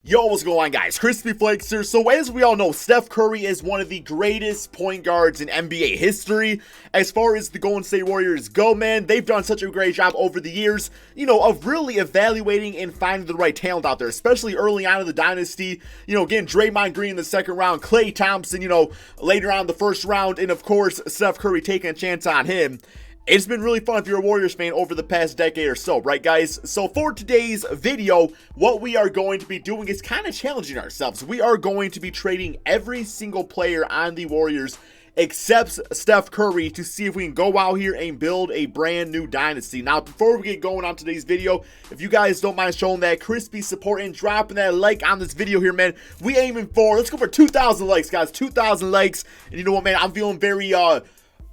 Yo, what's going on, guys? Crispy Flakes here. So as we all know, Steph Curry is one of the greatest point guards in NBA history. As far as the Golden State Warriors go, man, they've done such a great job over the years, of really evaluating and finding the right talent out there, especially early on in the dynasty. Again, Draymond Green in the second round, Klay Thompson, later on in the first round, and of course, Steph Curry taking a chance on him. It's been really fun if you're a Warriors fan over the past decade or so, right, guys? So for today's video, what we are going to be doing is kind of challenging ourselves. We are going to be trading every single player on the Warriors except Steph Curry to see if we can go out here and build a brand new dynasty. Now, before we get going on today's video, if you guys don't mind showing that crispy support and dropping that like on this video here, man, we aiming for, let's go for 2,000 likes, guys, 2,000 likes. And you know what, man, I'm feeling very,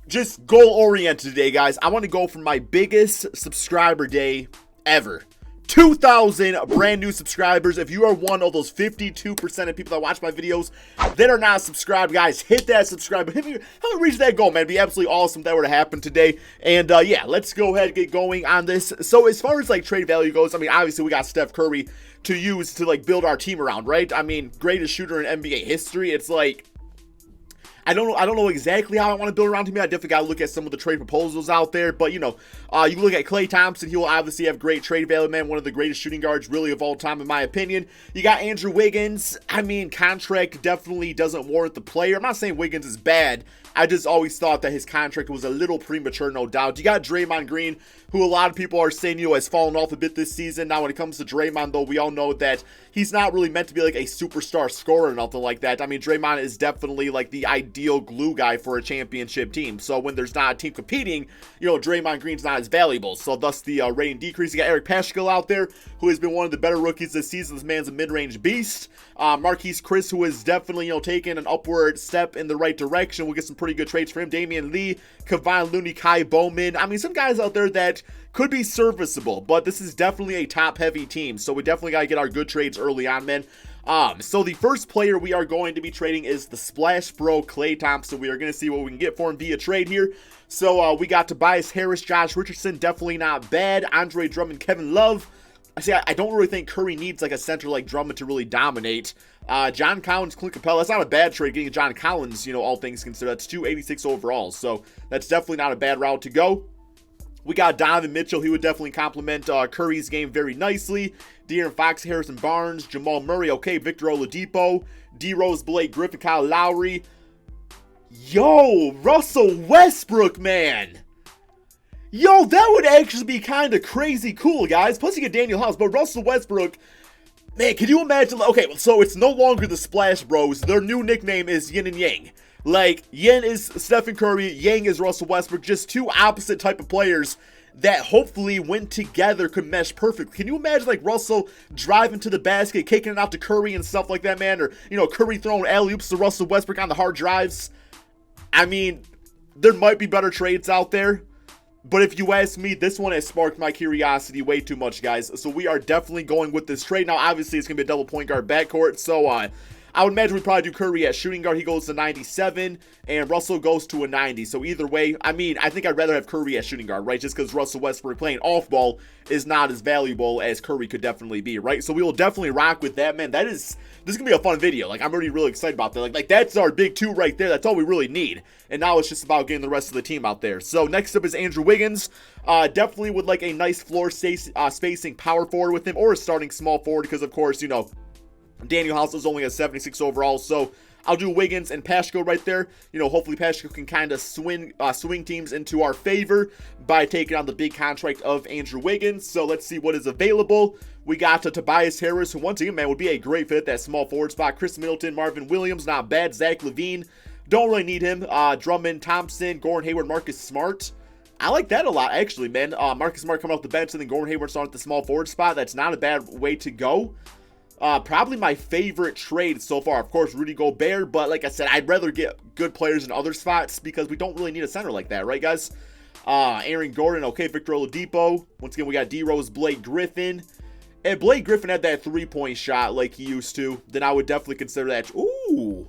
just goal-oriented today, guys. I want to go for my biggest subscriber day ever. 2,000 brand new subscribers. If you are one of those 52% of people that watch my videos that are not subscribed, guys, hit that subscribe button. Help me reach that goal, man. It'd be absolutely awesome if that were to happen today. And, yeah, let's go ahead and get going on this. So, as far as, trade value goes, I mean, obviously, we got Steph Curry to use to, build our team around, right? I mean, greatest shooter in NBA history. It's I don't know exactly how I want to build around him. I definitely got to look at some of the trade proposals out there. But, you look at Klay Thompson. He will obviously have great trade value, man. One of the greatest shooting guards, really, of all time, in my opinion. You got Andrew Wiggins. I mean, contract definitely doesn't warrant the player. I'm not saying Wiggins is bad. I just always thought that his contract was a little premature, no doubt. You got Draymond Green, who a lot of people are saying, has fallen off a bit this season. Now, when it comes to Draymond, though, we all know that he's not really meant to be, a superstar scorer or nothing like that. I mean, Draymond is definitely, the ideal glue guy for a championship team. So, when there's not a team competing, Draymond Green's not as valuable. So, thus the rating decrease. You got Eric Paschall out there, who has been one of the better rookies this season. This man's a mid-range beast. Marquise Chris, who is definitely, taking an upward step in the right direction. We'll get some pretty good trades for him. Damian Lee, Kevon Looney, Kai Bowman. I mean, some guys out there that could be serviceable, but this is definitely a top-heavy team, so we definitely got to get our good trades early on, man. So the first player we are going to be trading is the Splash Bro, Klay Thompson. We are going to see what we can get for him via trade here. So we got Tobias Harris, Josh Richardson, definitely not bad. Andre Drummond, Kevin Love. I don't really think Curry needs a center like Drummond to really dominate. John Collins, Clint Capella. That's not a bad trade getting John Collins, all things considered. That's 286 overall, so that's definitely not a bad route to go. We got Donovan Mitchell. He would definitely complement Curry's game very nicely. De'Aaron Fox, Harrison Barnes, Jamal Murray. Okay, Victor Oladipo, D. Rose, Blake Griffin, Kyle Lowry. Yo, Russell Westbrook, man. Yo, that would actually be kind of crazy cool, guys. Plus, you get Daniel House, but Russell Westbrook, man, can you imagine? Okay, so it's no longer the Splash Bros. Their new nickname is Yin and Yang. Yin is Stephen Curry, Yang is Russell Westbrook. Just two opposite type of players that hopefully, when together, could mesh perfectly. Can you imagine, Russell driving to the basket, kicking it out to Curry and stuff like that, man? Or, Curry throwing alley-oops to Russell Westbrook on the hard drives? I mean, there might be better trades out there. But if you ask me, this one has sparked my curiosity way too much, guys. So we are definitely going with this trade. Now, obviously, it's going to be a double point guard backcourt. So, I would imagine we'd probably do Curry at shooting guard. He goes to 97, and Russell goes to a 90. So either way, I mean, I think I'd rather have Curry at shooting guard, right? Just because Russell Westbrook playing off ball is not as valuable as Curry could definitely be, right? So we will definitely rock with that, man. This is going to be a fun video. I'm already really excited about that. Like that's our big two right there. That's all we really need. And now it's just about getting the rest of the team out there. So next up is Andrew Wiggins. Definitely would like a nice floor spacing power forward with him, or a starting small forward because, of course, Daniel House is only a 76 overall, so I'll do Wiggins and Paschall right there. Hopefully Paschall can kind of swing teams into our favor by taking on the big contract of Andrew Wiggins. So let's see what is available. We got Tobias Harris, who once again, man, would be a great fit at that small forward spot. Chris Middleton, Marvin Williams, not bad. Zach LaVine, don't really need him. Drummond, Thompson, Gordon Hayward, Marcus Smart. I like that a lot, actually, man. Marcus Smart coming off the bench, and then Gordon Hayward starting at the small forward spot. That's not a bad way to go. Probably my favorite trade so far, of course, Rudy Gobert, but like I said, I'd rather get good players in other spots because we don't really need a center like that, right, guys? Aaron Gordon, okay, Victor Oladipo. Once again, we got D. Rose, Blake Griffin. If Blake Griffin had that three-point shot like he used to, then I would definitely consider that. Ooh.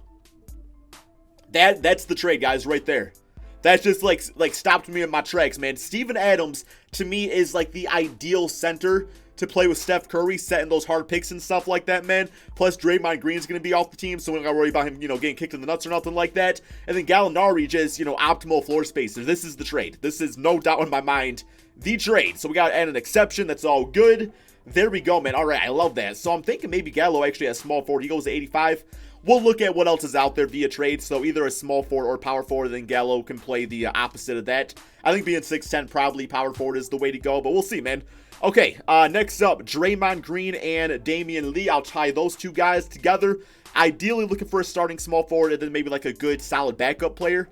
That's the trade, guys, right there. That's just like stopped me in my tracks, man. Steven Adams, to me, is like the ideal center to play with Steph Curry, setting those hard picks and stuff like that, man. Plus, Draymond Green's going to be off the team, so we don't got to worry about him, getting kicked in the nuts or nothing like that. And then Gallinari just, optimal floor spacer. This is the trade. This is no doubt in my mind the trade. So we got to add an exception. That's all good. There we go, man. All right, I love that. So I'm thinking maybe Gallo actually has small forward. He goes to 85. We'll look at what else is out there via trade. So either a small forward or power forward, then Gallo can play the opposite of that. I think being 6'10", probably power forward is the way to go, but we'll see, man. Okay, next up, Draymond Green and Damian Lee. I'll tie those two guys together. Ideally looking for a starting small forward and then maybe like a good, solid backup player.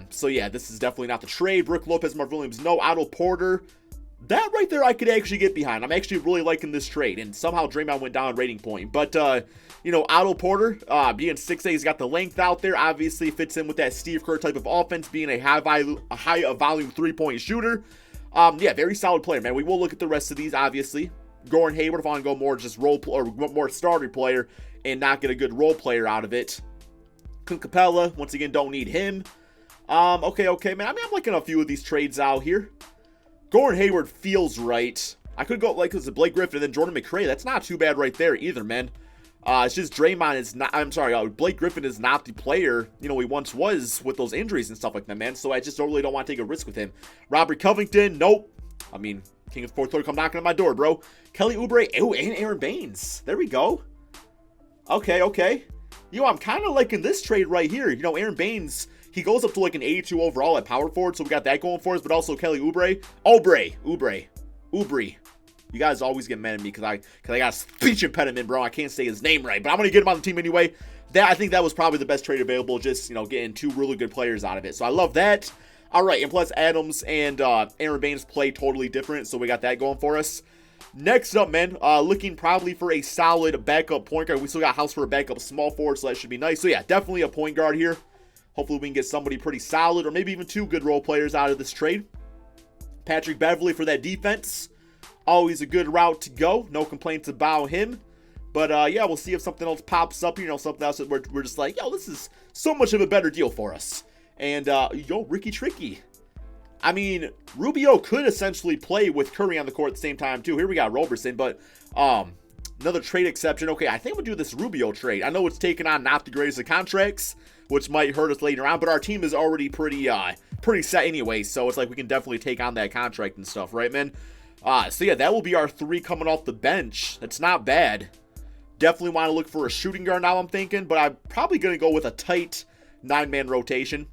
So yeah, this is definitely not the trade. Brook Lopez, Marv Williams, no. Otto Porter. That right there I could actually get behind. I'm actually really liking this trade, and somehow Draymond went down rating point. But, Otto Porter, being 6'8", he's got the length out there, obviously fits in with that Steve Kerr type of offense, being a high volume three-point shooter. Yeah, very solid player, man. We will look at the rest of these, obviously. Gordon Hayward, if I want to go more just or more starter player and not get a good role player out of it. Clint Capella, once again, don't need him. Okay, man. I mean, I'm liking a few of these trades out here. Gordon Hayward feels right. I could go like this to Blake Griffin and then Jordan McRae. That's not too bad right there either, man. It's just Draymond is not, Blake Griffin is not the player, he once was with those injuries and stuff like that, man. So I just really don't want to take a risk with him. Robert Covington, nope. I mean, King of the Fourth Quarter come knocking on my door, bro. Kelly Oubre, oh, and Aaron Baines. There we go. Okay. I'm kind of liking this trade right here. Aaron Baines, he goes up to like an 82 overall at power forward, so we got that going for us, but also Kelly Oubre. Oubre. You guys always get mad at me because I got a speech impediment, bro. I can't say his name right, but I'm going to get him on the team anyway. I think that was probably the best trade available, just, getting two really good players out of it. So I love that. All right, and plus Adams and Aaron Baines play totally different, so we got that going for us. Next up, man, looking probably for a solid backup point guard. We still got house for a backup small forward, so that should be nice. So yeah, definitely a point guard here. Hopefully we can get somebody pretty solid or maybe even two good role players out of this trade. Patrick Beverley for that defense. Always a good route to go. No complaints about him. But, yeah, we'll see if something else pops up. Something else that we're just like, yo, this is so much of a better deal for us. And, Ricky Tricky. I mean, Rubio could essentially play with Curry on the court at the same time, too. Here we got Roberson, but, another trade exception. Okay, I think we'll do this Rubio trade. I know it's taken on not the greatest of contracts, which might hurt us later on, but our team is already pretty set anyway, so it's like we can definitely take on that contract and stuff, right, man? So yeah, that will be our three coming off the bench. That's not bad. Definitely want to look for a shooting guard now, I'm thinking, but I'm probably going to go with a tight 9-man rotation.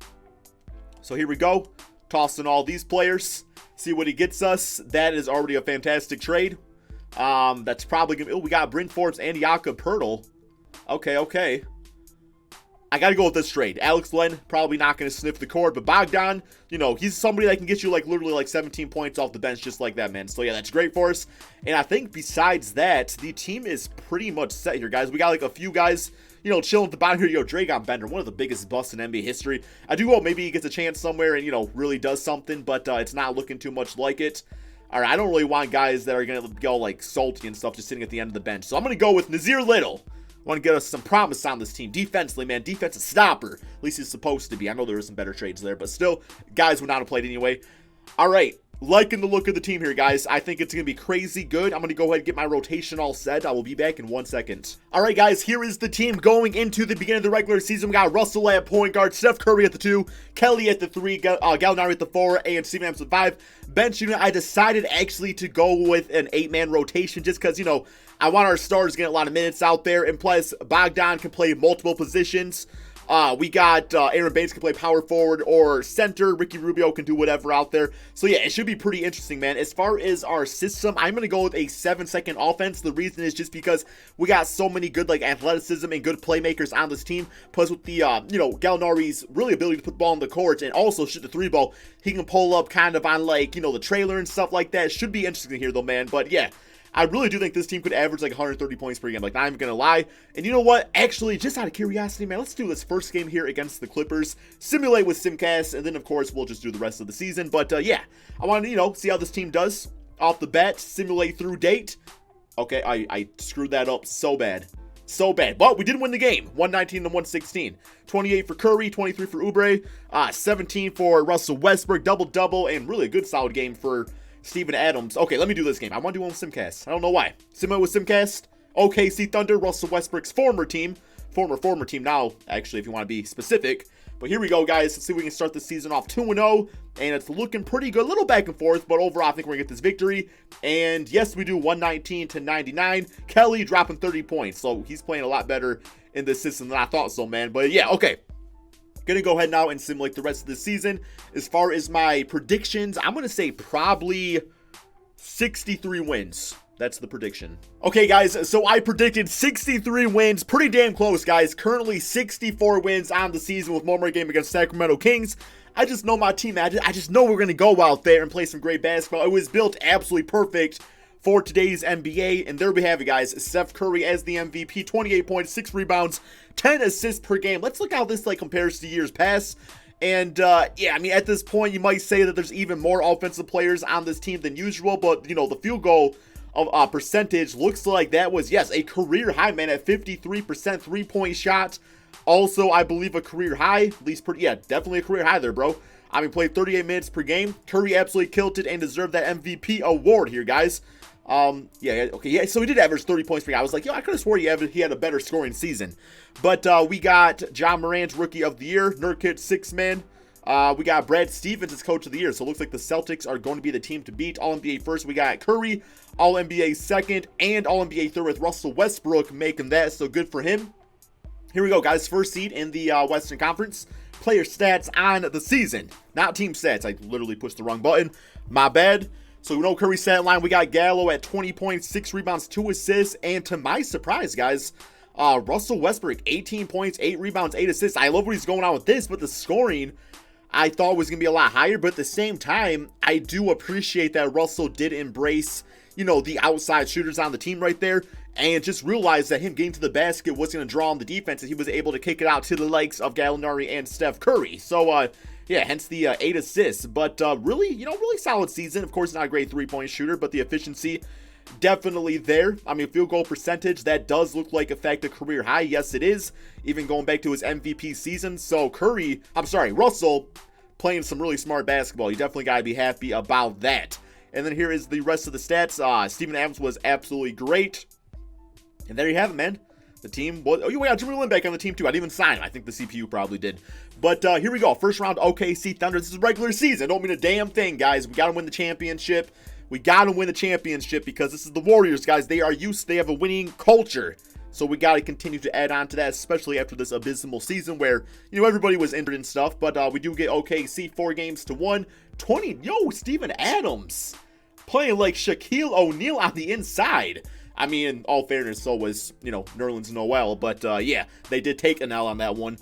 So here we go. Tossing all these players. See what he gets us. That is already a fantastic trade. That's probably going to... Oh, we got Bryn Forbes and Jakob Poeltl. Okay. I got to go with this trade. Alex Len, probably not going to sniff the court, but Bogdan, he's somebody that can get you literally 17 points off the bench just like that, man. So yeah, that's great for us. And I think besides that, the team is pretty much set here, guys. We got a few guys, chilling at the bottom here. Dragon Bender, one of the biggest busts in NBA history. I do hope maybe he gets a chance somewhere and, really does something, but it's not looking too much like it. All right, I don't really want guys that are going to go salty and stuff just sitting at the end of the bench. So I'm going to go with Nazir Little. Want to get us some promise on this team. Defensively, man. Defensive stopper. At least he's supposed to be. I know there are some better trades there, but still, guys would not have played anyway. All right. Liking the look of the team here, guys. I think it's going to be crazy good. I'm going to go ahead and get my rotation all set. I will be back in 1 second. All right, guys. Here is the team going into the beginning of the regular season. We got Russell at point guard, Steph Curry at the 2, Kelly at the 3, Gallinari at the 4, and Steven Adams at 5. Bench unit, I decided actually to go with an 8-man rotation just because, I want our stars to get a lot of minutes out there. And plus, Bogdan can play multiple positions. We got Aaron Baines can play power forward or center. Ricky Rubio can do whatever out there. So yeah, it should be pretty interesting, man. As far as our system, I'm going to go with a 7-second offense. The reason is just because we got so many good athleticism and good playmakers on this team. Plus with the, Gallinari's really ability to put the ball on the court and also shoot the 3-ball. He can pull up kind of on the trailer and stuff like that. Should be interesting here though, man. But yeah. I really do think this team could average 130 points per game. Not even going to lie. And you know what? Actually, just out of curiosity, man, let's do this first game here against the Clippers. Simulate with Simcast. And then, of course, we'll just do the rest of the season. But, yeah. I want to, see how this team does off the bat. Simulate through date. Okay, I screwed that up so bad. So bad. But we did win the game. 119 to 116. 28 for Curry. 23 for Oubre. 17 for Russell Westbrook. Double-double. And really a good solid game for Steven Adams. Okay, let me do this game. I want to do one with Simcast. I don't know why. Similar with Simcast. OKC Thunder, Russell Westbrook's former team. Former team now, actually, if you want to be specific. But here we go, guys. Let's see if we can start the season off 2-0. And it's looking pretty good. A little back and forth, but overall, I think we're going to get this victory. And yes, we do 119-99. Kelly dropping 30 points. So he's playing a lot better in this system than I thought so, man. But yeah, okay. Gonna go ahead now and simulate the rest of the season. As far as my predictions, I'm gonna say probably 63 wins. That's the prediction. Okay, guys, so I predicted 63 wins. Pretty damn close, guys. Currently 64 wins on the season with one more game against Sacramento Kings. I just know my team. I just know we're going to go out there and play some great basketball. It was built absolutely perfect for today's NBA. And there we have it, guys. Steph Curry as the MVP. 28 points, 6 rebounds, 10 assists per game. Let's look how this compares to years past. And, yeah, I mean, at this point, you might say that there's even more offensive players on this team than usual. But, you know, the field goal percentage looks like that was, yes, a career high, man, at 53% three-point shot. Also, I believe a career high, at least, yeah, definitely a career high there, bro. I mean, played 38 minutes per game. Curry absolutely killed it and deserved that MVP award here, guys. Yeah, okay, yeah, so he did average 30 points per game. I was like, yo, I could have swore he had a better scoring season. But we got John Morant's Rookie of the Year, Nurkic 6-man. We got Brad Stevens as Coach of the Year. So it looks like the Celtics are going to be the team to beat. All-NBA first, we got Curry, All-NBA second, and All-NBA third with Russell Westbrook making that. So good for him. Here we go, guys. First seed in the Western Conference. Player stats on the season. Not team stats. I literally pushed the wrong button. My bad. So we know Curry's stat line. We got Gallo at 20 points, 6 rebounds, 2 assists. And to my surprise, guys, Russell Westbrook, 18 points, 8 rebounds, 8 assists. I love what he's going on with this, but the scoring I thought was going to be a lot higher, but at the same time, I do appreciate that Russell did embrace, you know, the outside shooters on the team right there, and just realized that him getting to the basket was going to draw on the defense, and he was able to kick it out to the likes of Gallinari and Steph Curry. So, yeah, hence the 8 assists, but really, you know, really solid season. Of course, not a great three-point shooter, but the efficiency definitely there. I mean, field goal percentage, that does look like a fact a career high. Yes, it is. Even going back to his MVP season. So Russell playing some really smart basketball. You definitely got to be happy about that. And then here is the rest of the stats. Steven Adams was absolutely great. And there you have it, man. The team was, oh, we got Jimmy Lin back on the team too. I didn't even sign him. I think the CPU probably did. But here we go. First round OKC Thunder. This is regular season. Don't mean a damn thing, guys. We got to win the championship. We got to win the championship because this is the Warriors, guys. They have a winning culture. So we got to continue to add on to that, especially after this abysmal season where, you know, everybody was injured and stuff. But we do get OKC 4-1. 20, yo, Steven Adams playing like Shaquille O'Neal on the inside. I mean, in all fairness, so was, you know, Nerlens Noel. But, yeah, they did take an L on that one.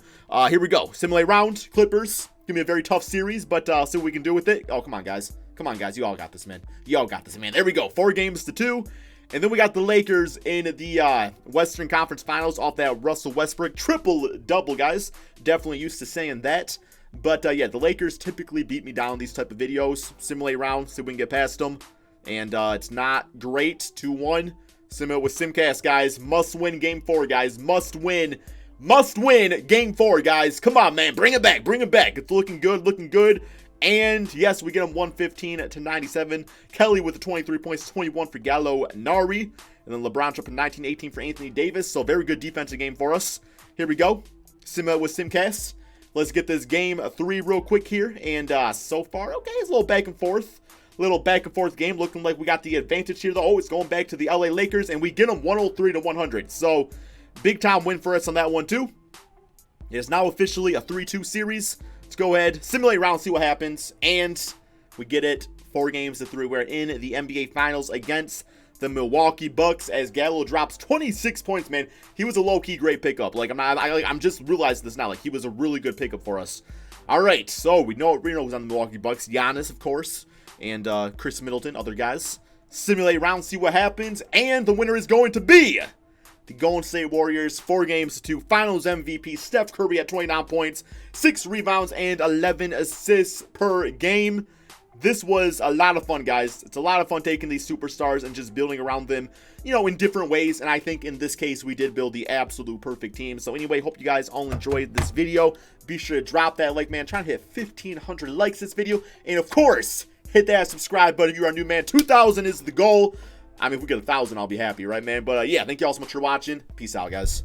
Here we go. Simulate round. Clippers. Give me a very tough series, but see what we can do with it. Oh, come on, guys. Come on, guys. You all got this, man. You all got this, man. There we go. 4-2. And then we got the Lakers in the Western Conference Finals off that Russell Westbrook triple-double, guys. Definitely used to saying that. But, yeah, the Lakers typically beat me down these type of videos. Simulate round. See if we can get past them. And it's not great. 2-1. Simulate with Simcast, guys. Must win Game 4, guys. Must win. Must win Game 4, guys. Come on, man. Bring it back. Bring it back. It's looking good. Looking good. And, yes, we get him 115-97. Kelly with the 23 points, 21 for Gallinari. And then LeBron dropping 19-18 for Anthony Davis. So, very good defensive game for us. Here we go. Simulate with Simcast. Let's get this Game 3 real quick here. And so far, okay, it's a little back and forth. Little back and forth game. Looking like we got the advantage here, though. Oh, it's going back to the LA Lakers. And we get them 103-100. So, big time win for us on that one, too. It is now officially a 3-2 series. Let's go ahead, simulate round, see what happens. And we get it 4-3. We're in the NBA Finals against the Milwaukee Bucks as Gallo drops 26 points, man. He was a low-key great pickup. Like, I'm just realizing this now. Like, he was a really good pickup for us. All right, so we know who's on the Milwaukee Bucks. Giannis, of course, and Chris Middleton, other guys. Simulate round, see what happens. And the winner is going to be the Golden State Warriors, 4-2 Finals MVP, Steph Curry at 29 points, 6 rebounds, and 11 assists per game. This was a lot of fun, guys. It's a lot of fun taking these superstars and just building around them, you know, in different ways. And I think in this case, we did build the absolute perfect team. So anyway, hope you guys all enjoyed this video. Be sure to drop that like, man. I'm trying to hit 1,500 likes this video. And of course, hit that subscribe button if you are new, man. 2,000 is the goal. I mean, if we get 1,000, I'll be happy, right, man? But yeah, thank you all so much for watching. Peace out, guys.